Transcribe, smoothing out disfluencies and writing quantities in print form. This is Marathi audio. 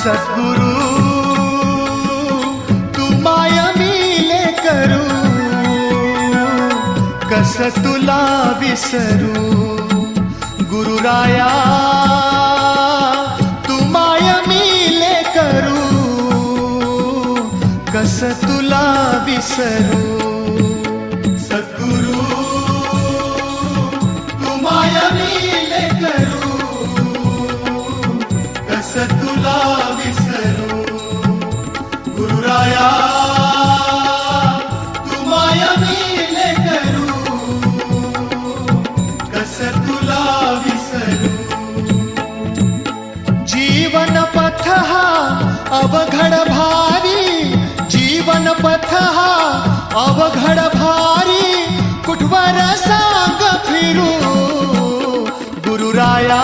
सद्गुरु तू माय मिले करू, कस तुला विसरू. गुरुराया तू माय मिले करू, कस तुला विसरू. सद्गुरु तू माय मिले करू, कस तुला विसरू. गुरुराया तू माय मिले करू, कस तुला विसरू. जीवन पथ हा अवघड भारी, जीवन पथ हा अवघड भारी, कुठवर सांग फिरू. गुरुराया